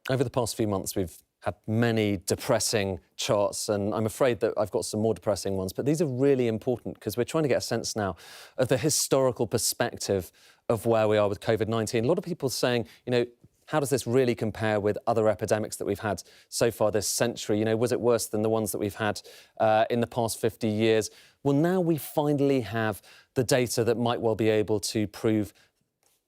Over the past few months, we've had many depressing charts, and I'm afraid that I've got some more depressing ones, but these are really important because we're trying to get a sense now of the historical perspective of where we are with COVID-19. A lot of people saying, how does this really compare with other epidemics that we've had so far this century? Was it worse than the ones that we've had in the past 50 years? Well, now we finally have the data that might well be able to prove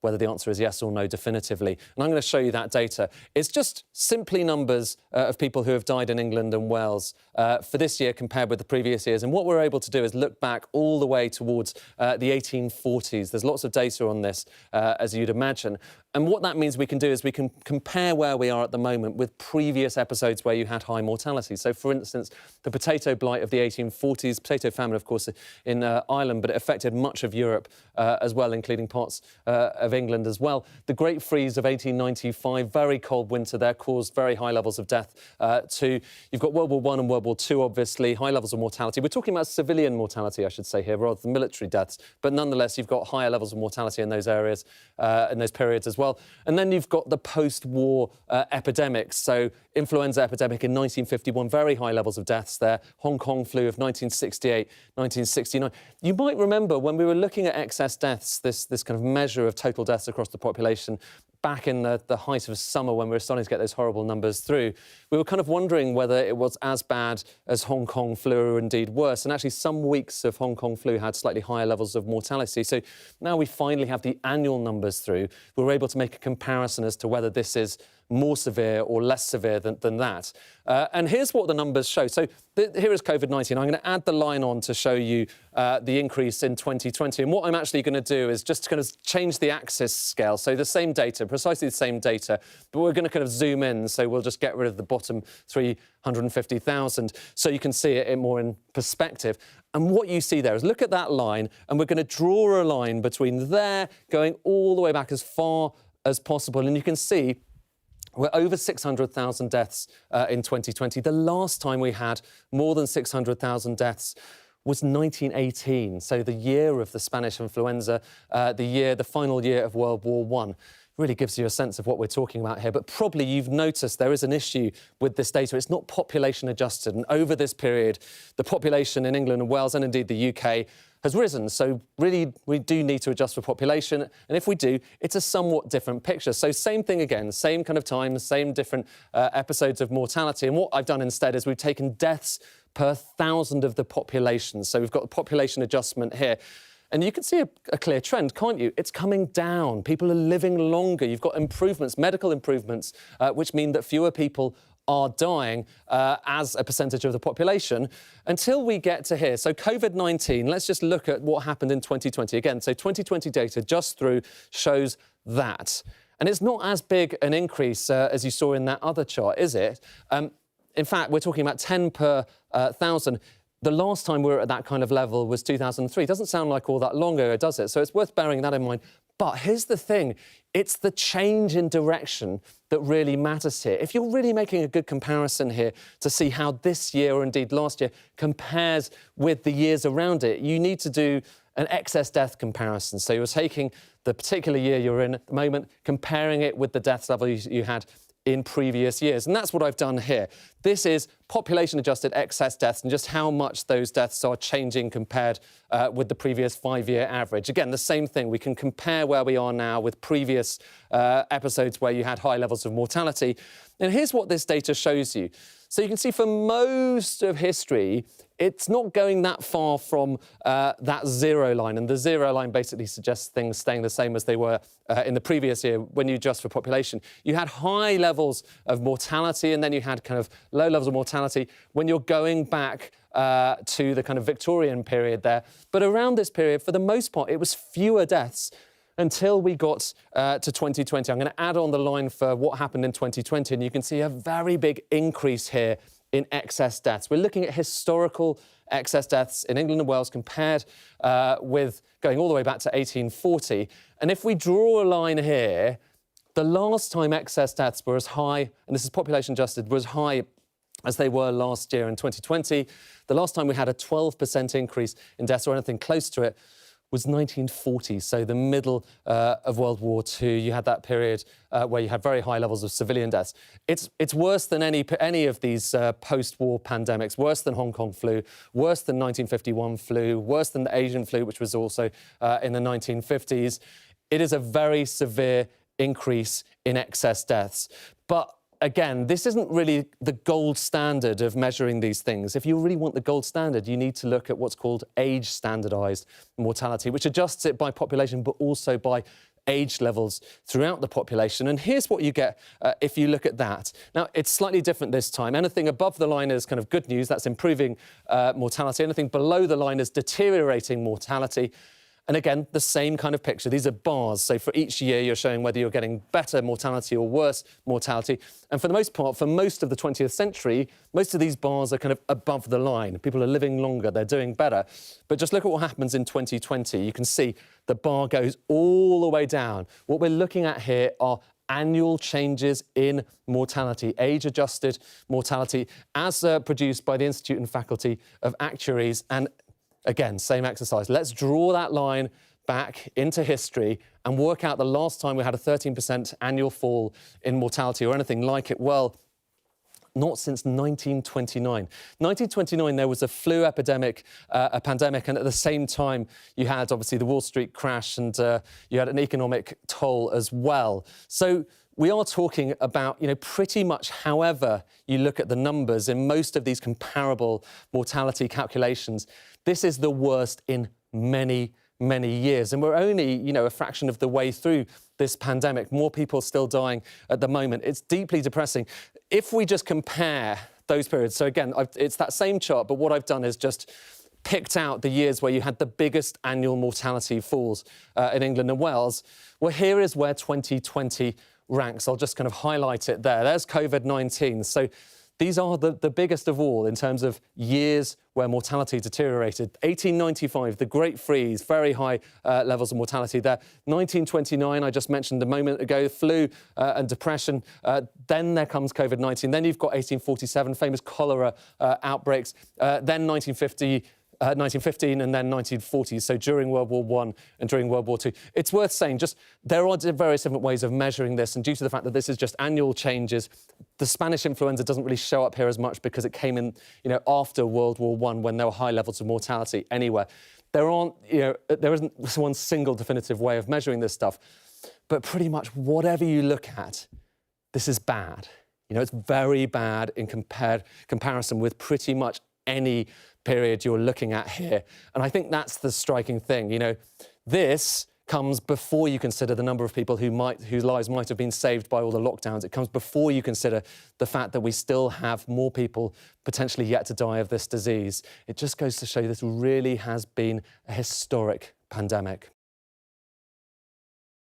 whether the answer is yes or no definitively. And I'm going to show you that data. It's just simply numbers of people who have died in England and Wales for this year compared with the previous years. And what we're able to do is look back all the way towards the 1840s. There's lots of data on this, as you'd imagine. And what that means we can do is we can compare where we are at the moment with previous episodes where you had high mortality. So, for instance, the potato blight of the 1840s, potato famine, of course, in Ireland, but it affected much of Europe as well, including parts of England as well. The Great Freeze of 1895, very cold winter there, caused very high levels of death too. You've got World War I and World War II, obviously, high levels of mortality. We're talking about civilian mortality, I should say here, rather than military deaths. But nonetheless, you've got higher levels of mortality in those areas, in those periods as well. And then you've got the post-war epidemics. So influenza epidemic in 1951, very high levels of deaths there. Hong Kong flu of 1968, 1969. You might remember when we were looking at excess deaths, this kind of measure of total deaths across the population, back in the height of summer when we were starting to get those horrible numbers through, we were kind of wondering whether it was as bad as Hong Kong flu or indeed worse. And actually some weeks of Hong Kong flu had slightly higher levels of mortality. So now we finally have the annual numbers through. We're able to make a comparison as to whether this is more severe or less severe than that. And here's what the numbers show. So here is COVID-19. I'm going to add the line on to show you the increase in 2020. And what I'm actually going to do is just kind of change the axis scale. So the same data, precisely the same data, but we're going to kind of zoom in. So we'll just get rid of the bottom 350,000 so you can see it more in perspective. And what you see there is look at that line, and we're going to draw a line between there going all the way back as far as possible. And you can see we're over 600,000 deaths in 2020. The last time we had more than 600,000 deaths was 1918, so the year of the Spanish influenza, the final year of World War I. Really gives you a sense of what we're talking about here. But probably you've noticed there is an issue with this data. It's not population adjusted. And over this period, the population in England and Wales and indeed the UK has risen. So really, we do need to adjust for population. And if we do, it's a somewhat different picture. So same thing again, same kind of time, same different episodes of mortality. And what I've done instead is we've taken deaths per 1,000 of the population. So we've got the population adjustment here. And you can see a clear trend, can't you? It's coming down. People are living longer. You've got improvements, medical improvements, which mean that fewer people are dying as a percentage of the population until we get to here. So COVID-19, let's just look at what happened in 2020. Again, so 2020 data just through shows that. And it's not as big an increase as you saw in that other chart, is it? In fact, we're talking about 10 per 1,000. The last time we were at that kind of level was 2003. It doesn't sound like all that long ago, does it? So it's worth bearing that in mind. But here's the thing. It's the change in direction that really matters here. If you're really making a good comparison here to see how this year, or indeed last year, compares with the years around it, you need to do an excess death comparison. So you're taking the particular year you're in at the moment, comparing it with the death level you had in previous years. And that's what I've done here. This is population-adjusted excess deaths and just how much those deaths are changing compared with the previous 5-year average. Again, the same thing. We can compare where we are now with previous episodes where you had high levels of mortality. And here's what this data shows you. So you can see for most of history, it's not going that far from that zero line. And the zero line basically suggests things staying the same as they were in the previous year when you adjust for population. You had high levels of mortality, and then you had kind of low levels of mortality when you're going back to the kind of Victorian period there. But around this period, for the most part, it was fewer deaths until we got to 2020. I'm going to add on the line for what happened in 2020, and you can see a very big increase here in excess deaths. We're looking at historical excess deaths in England and Wales compared with going all the way back to 1840. And if we draw a line here, the last time excess deaths were as high, and this is population adjusted, were as high as they were last year in 2020. The last time we had a 12% increase in deaths or anything close to it was 1940, so the middle of World War II. You had that period where you had very high levels of civilian deaths. It's worse than any of these post-war pandemics, worse than Hong Kong flu, worse than 1951 flu, worse than the Asian flu, which was also in the 1950s. It is a very severe increase in excess deaths. But again, this isn't really the gold standard of measuring these things. If you really want the gold standard, you need to look at what's called age-standardised mortality, which adjusts it by population, but also by age levels throughout the population. And here's what you get if you look at that. Now, it's slightly different this time. Anything above the line is kind of good news. That's improving mortality. Anything below the line is deteriorating mortality. And again, the same kind of picture. These are bars. So for each year, you're showing whether you're getting better mortality or worse mortality. And for the most part, for most of the 20th century, most of these bars are kind of above the line. People are living longer. They're doing better. But just look at what happens in 2020. You can see the bar goes all the way down. What we're looking at here are annual changes in mortality, age-adjusted mortality, as produced by the Institute and Faculty of Actuaries. And again, same exercise. Let's draw that line back into history and work out the last time we had a 13% annual fall in mortality or anything like it. Well, not since 1929. 1929, there was a flu epidemic, a pandemic, and at the same time, you had obviously the Wall Street crash and you had an economic toll as well. So we are talking about, pretty much however you look at the numbers in most of these comparable mortality calculations, this is the worst in many, many years. And we're only, a fraction of the way through this pandemic. More people still dying at the moment. It's deeply depressing. If we just compare those periods, so again, it's that same chart, but what I've done is just picked out the years where you had the biggest annual mortality falls in England and Wales. Well, here is where 2020 ranks. I'll just kind of highlight it there. There's COVID-19. So these are the biggest of all in terms of years where mortality deteriorated. 1895, the Great Freeze, very high levels of mortality there. 1929, I just mentioned a moment ago, flu and depression. Then there comes COVID-19. Then you've got 1847, famous cholera outbreaks. Then 1915 and then 1940, so during World War I and during World War II. It's worth saying, there are various different ways of measuring this, and due to the fact that this is just annual changes, the Spanish influenza doesn't really show up here as much because it came in, after World War I when there were high levels of mortality anywhere. There isn't one single definitive way of measuring this stuff, but pretty much whatever you look at, this is bad. It's very bad in comparison with pretty much any period you're looking at here. And I think that's the striking thing. This comes before you consider the number of people whose lives might have been saved by all the lockdowns. It comes before you consider the fact that we still have more people potentially yet to die of this disease. It just goes to show this really has been a historic pandemic.